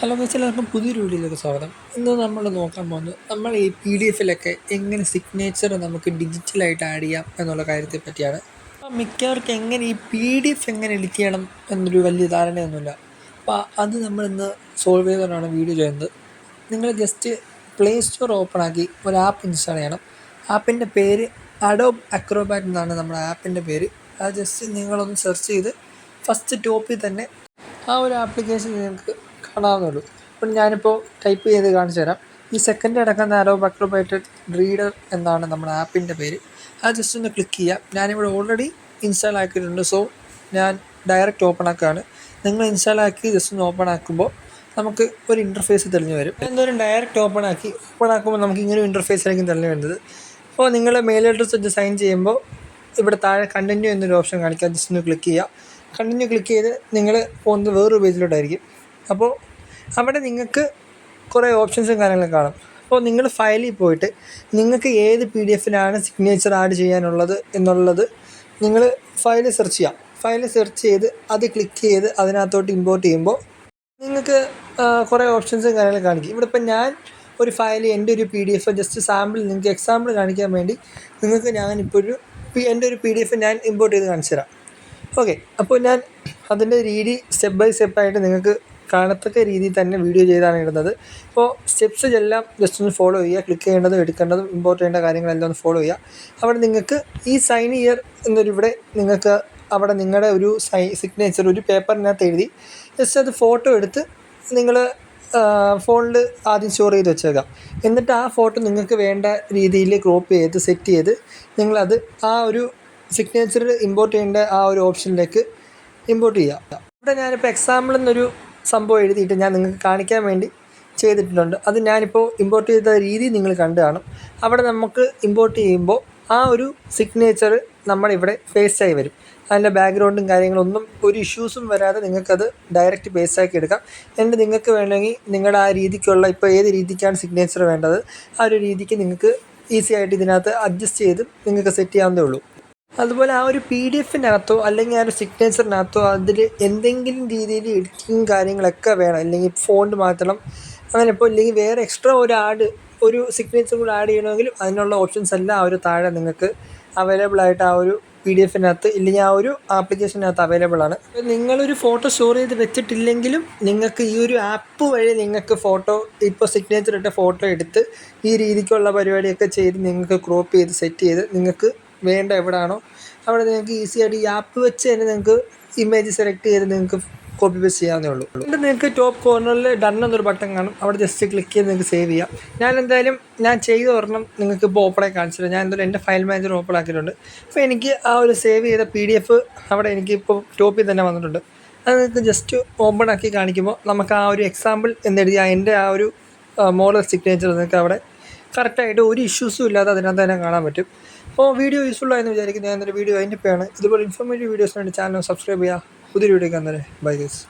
Hello guys, എല്ലാവർക്കും പുതിയൊരു വീഡിയോയിലേക്ക് സ്വാഗതം. ഇന്ന് നമ്മൾ നോക്കാൻ പോകുന്നത് നമ്മൾ ഈ PDF-ലൊക്കെ എങ്ങനെ സിഗ്നേച്ചർ നമുക്ക് ഡിജിറ്റലായിട്ട് ആഡ് ചെയ്യാം എന്നുള്ള കാര്യത്തെ പറ്റിയാണ്. അപ്പോൾ മിക്കവർക്കും എങ്ങനെ ഈ PDF എങ്ങനെ എഡിറ്റ് ചെയ്യണം എന്നൊരു വലിയ ധാരണയൊന്നുമില്ല. അപ്പോൾ അത് നമ്മളിന്ന് സോൾവ് ചെയ്തുകൊണ്ടാണ് വീഡിയോ ചെയ്യുന്നത്. നിങ്ങൾ ജസ്റ്റ് പ്ലേ സ്റ്റോർ ഓപ്പൺ ആക്കി ഒരു ആപ്പ് ഇൻസ്റ്റാൾ ചെയ്യണം. ആപ്പിൻ്റെ പേര് അഡോബ് അക്രോബാറ്റ് എന്നാണ് നമ്മുടെ ആപ്പിൻ്റെ പേര്. അത് ജസ്റ്റ് നിങ്ങളൊന്ന് സെർച്ച് ചെയ്ത് ഫസ്റ്റ് ടോപ്പിൽ തന്നെ ആ ഒരു ആപ്ലിക്കേഷൻ നിങ്ങൾക്ക് കാണാവുന്നുള്ളൂ. അപ്പോൾ ഞാനിപ്പോൾ ടൈപ്പ് ചെയ്ത് കാണിച്ചു തരാം. ഈ സെക്കൻഡ് കിടക്കുന്ന അഡോബ് അക്രോബാറ്റ് റീഡർ എന്നാണ് നമ്മുടെ ആപ്പിൻ്റെ പേര്. അത് ജസ്റ്റ് ഒന്ന് ക്ലിക്ക് ചെയ്യാം. ഞാനിവിടെ ഓൾറെഡി ഇൻസ്റ്റാൾ ആക്കിയിട്ടുണ്ട്. സോ ഞാൻ ഡയറക്റ്റ് ഓപ്പൺ ആക്കുകയാണ്. നിങ്ങൾ ഇൻസ്റ്റാൾ ആക്കി ജസ്റ്റ് ഒന്ന് ഓപ്പൺ ആക്കുമ്പോൾ നമുക്ക് ഒരു ഇൻ്റർഫേസ് തെളിഞ്ഞു വരും. എന്തായാലും ഡയറക്റ്റ് ഓപ്പൺ ആക്കുമ്പോൾ നമുക്ക് ഇങ്ങനെ ഒരു ഇൻ്റർഫേസിലായിരിക്കും തെളിഞ്ഞു വരുന്നത്. അപ്പോൾ നിങ്ങൾ മെയിൽ അഡ്രസ്സ് വെച്ച് സൈൻ ചെയ്യുമ്പോൾ ഇവിടെ താഴെ കണ്ടിന്യൂ എന്നൊരു ഓപ്ഷൻ കാണിക്കുക. ജസ്റ്റ് ഒന്ന് ക്ലിക്ക് ചെയ്യുക. കണ്ടിന്യൂ ക്ലിക്ക് ചെയ്ത് നിങ്ങൾ പോകുന്നത് വേറൊരു പേജിലോട്ടായിരിക്കും. അപ്പോൾ അവിടെ നിങ്ങൾക്ക് കുറേ ഓപ്ഷൻസും കാര്യങ്ങളൊക്കെ കാണും. അപ്പോൾ നിങ്ങൾ ഫയലിൽ പോയിട്ട് നിങ്ങൾക്ക് ഏത് PDF-ലാണ് സിഗ്നേച്ചർ ആഡ് ചെയ്യാനുള്ളത് എന്നുള്ളത് നിങ്ങൾ ഫയൽ സെർച്ച് ചെയ്യാം. ഫയൽ സെർച്ച് ചെയ്ത് അത് ക്ലിക്ക് ചെയ്ത് അതിനകത്തോട്ട് ഇമ്പോർട്ട് ചെയ്യുമ്പോൾ നിങ്ങൾക്ക് കുറേ ഓപ്ഷൻസും കാര്യങ്ങളൊക്കെ കാണിക്കും. ഇവിടെ ഇപ്പം ഞാൻ ഒരു ഫയൽ എൻ്റെ ഒരു PDF ജസ്റ്റ് സാമ്പിൾ നിങ്ങൾക്ക് എക്സാമ്പിൾ കാണിക്കാൻ വേണ്ടി നിങ്ങൾക്ക് ഞാനിപ്പോൾ എൻ്റെ ഒരു PDF ഞാൻ ഇമ്പോർട്ട് ചെയ്ത് കാണിച്ചു തരാം. ഓക്കെ, അപ്പോൾ ഞാൻ അതിൻ്റെ രീതി സ്റ്റെപ്പ് ബൈ സ്റ്റെപ്പായിട്ട് നിങ്ങൾക്ക് കാണത്തക്ക രീതിയിൽ തന്നെ വീഡിയോ ചെയ്താണ് ഇടുന്നത്. അപ്പോൾ സ്റ്റെപ്സ് എല്ലാം ജസ്റ്റ് ഒന്ന് ഫോളോ ചെയ്യുക. ക്ലിക്ക് ചെയ്യേണ്ടതും എടുക്കേണ്ടതും ഇമ്പോർട്ട് ചെയ്യേണ്ട കാര്യങ്ങളെല്ലാം ഒന്ന് ഫോളോ ചെയ്യുക. അവിടെ നിങ്ങൾക്ക് ഈ സൈൻ ഇയർ ഇവിടെ നിങ്ങൾക്ക് അവിടെ നിങ്ങളുടെ ഒരു സിഗ്നേച്ചർ ഒരു പേപ്പറിനകത്ത് എഴുതി ജസ്റ്റ് അത് ഫോട്ടോ എടുത്ത് നിങ്ങൾ ഫോണിൽ ആദ്യം സ്റ്റോർ ചെയ്ത് വെച്ചേക്കാം. എന്നിട്ട് ആ ഫോട്ടോ നിങ്ങൾക്ക് വേണ്ട രീതിയിൽ ക്രോപ്പ് ചെയ്ത് സെറ്റ് ചെയ്ത് നിങ്ങളത് ആ ഒരു സിഗ്നേച്ചർ ഇമ്പോർട്ട് ചെയ്യേണ്ട ആ ഒരു ഓപ്ഷനിലേക്ക് ഇമ്പോർട്ട് ചെയ്യുക. ഇവിടെ ഞാനിപ്പോൾ എക്സാമ്പിൾ എന്നൊരു സംഭവം എഴുതിയിട്ട് ഞാൻ നിങ്ങൾക്ക് കാണിക്കാൻ വേണ്ടി ചെയ്തിട്ടുണ്ട്. അത് ഞാനിപ്പോൾ ഇമ്പോർട്ട് ചെയ്ത രീതി നിങ്ങൾ കണ്ടു കാണും. അവിടെ നമുക്ക് ഇമ്പോർട്ട് ചെയ്യുമ്പോൾ ആ ഒരു സിഗ്നേച്ചർ നമ്മളിവിടെ പേസ്റ്റായി വരും. അതിൻ്റെ ബാക്ക്ഗ്രൗണ്ടും കാര്യങ്ങളൊന്നും ഒരു ഇഷ്യൂസും വരാതെ നിങ്ങൾക്കത് ഡയറക്റ്റ് പേസ്റ്റാക്കി എടുക്കാം. എന്നിട്ട് നിങ്ങൾക്ക് വേണമെങ്കിൽ നിങ്ങളുടെ ആ രീതിക്കുള്ള ഇപ്പോൾ ഏത് രീതിക്കാണ് സിഗ്നേച്ചർ വേണ്ടത് ആ ഒരു രീതിക്ക് നിങ്ങൾക്ക് ഈസി ആയിട്ട് ഇതിനകത്ത് അഡ്ജസ്റ്റ് ചെയ്ത് നിങ്ങൾക്ക് സെറ്റ് ചെയ്യാവുന്നതേ ഉള്ളൂ. അതുപോലെ ആ ഒരു PDF-നകത്തോ അല്ലെങ്കിൽ ആ ഒരു സിഗ്നേച്ചറിനകത്തോ അതിൽ എന്തെങ്കിലും രീതിയിൽ എഡിറ്റിങ് കാര്യങ്ങളൊക്കെ വേണം, അല്ലെങ്കിൽ ഫോണ്ട് മാറ്റണം അങ്ങനെ. ഇപ്പോൾ ഇല്ലെങ്കിൽ വേറെ എക്സ്ട്രാ ഒരു സിഗ്നേച്ചർ കൂടെ ആഡ് ചെയ്യണമെങ്കിലും അതിനുള്ള ഓപ്ഷൻസ് എല്ലാം ആ ഒരു താഴെ നിങ്ങൾക്ക് അവൈലബിൾ ആയിട്ട് ആ ഒരു PDF-നകത്ത് ഇല്ലെങ്കിൽ ആ ഒരു ആപ്ലിക്കേഷനകത്ത് അവൈലബിൾ ആണ്. നിങ്ങളൊരു ഫോട്ടോ സ്റ്റോർ ചെയ്ത് വെച്ചിട്ടില്ലെങ്കിലും നിങ്ങൾക്ക് ഈ ഒരു ആപ്പ് വഴി നിങ്ങൾക്ക് ഫോട്ടോ ഇപ്പോൾ സിഗ്നേച്ചർ ഇട്ട ഫോട്ടോ എടുത്ത് ഈ രീതിക്കുള്ള പരിപാടിയൊക്കെ ചെയ്ത് നിങ്ങൾക്ക് ക്രോപ്പ് ചെയ്ത് സെറ്റ് ചെയ്ത് നിങ്ങൾക്ക് വേണ്ട എവിടെയാണോ അവിടെ നിങ്ങൾക്ക് ഈസി ആയിട്ട് ഈ ആപ്പ് വെച്ച് തന്നെ നിങ്ങൾക്ക് ഇമേജ് സെലക്ട് ചെയ്ത് നിങ്ങൾക്ക് കോപ്പി പേസ്റ്റ് ചെയ്യാവുന്നേ ഉള്ളൂ. എന്നിട്ട് നിങ്ങൾക്ക് ടോപ്പ് കോർണറിൽ ഡൺ എന്നൊരു ബട്ടൺ കാണും. അവിടെ ജസ്റ്റ് ക്ലിക്ക് ചെയ്ത് നിങ്ങൾക്ക് സേവ് ചെയ്യാം. ഞാൻ ചെയ്ത ഒരെണ്ണം നിങ്ങൾക്ക് ഇപ്പോൾ ഓപ്പണായി കാണിച്ചില്ല. ഞാൻ എന്തായാലും എൻ്റെ ഫയൽ മാനേജർ ഓപ്പൺ ആക്കിയിട്ടുണ്ട്. അപ്പോൾ എനിക്ക് ആ ഒരു സേവ് ചെയ്ത PDF അവിടെ എനിക്കിപ്പോൾ ടോപ്പിൽ തന്നെ വന്നിട്ടുണ്ട്. അത് നിങ്ങൾക്ക് ജസ്റ്റ് ഓപ്പൺ ആക്കി കാണിക്കുമ്പോൾ നമുക്ക് ആ ഒരു എക്സാമ്പിൾ എന്നെഴുതിയ എൻ്റെ ആ ഒരു മോഡൽ സിഗ്നേച്ചർ നിങ്ങൾക്ക് അവിടെ കറക്റ്റായിട്ട് ഒരു ഇഷ്യൂസും ഇല്ലാതെ അതിനകത്ത് തന്നെ കാണാൻ പറ്റും. അപ്പോൾ വീഡിയോ യൂസ്ഫുൾ ആയെന്ന് വിചാരിക്കുന്നത്. ഞാൻ ഒരു വീഡിയോ അതിൻ്റെ പേയാണ്. ഇതുപോലെ ഇൻഫോർമേറ്റീവ് വീഡിയോസിന് വേണ്ടി ചാനൽ സബ്സ്ക്രൈബ് ചെയ്യുക. പുതിയൊരു വീഡിയോ കാണുന്നവരെ ബൈ ഗൈസ്.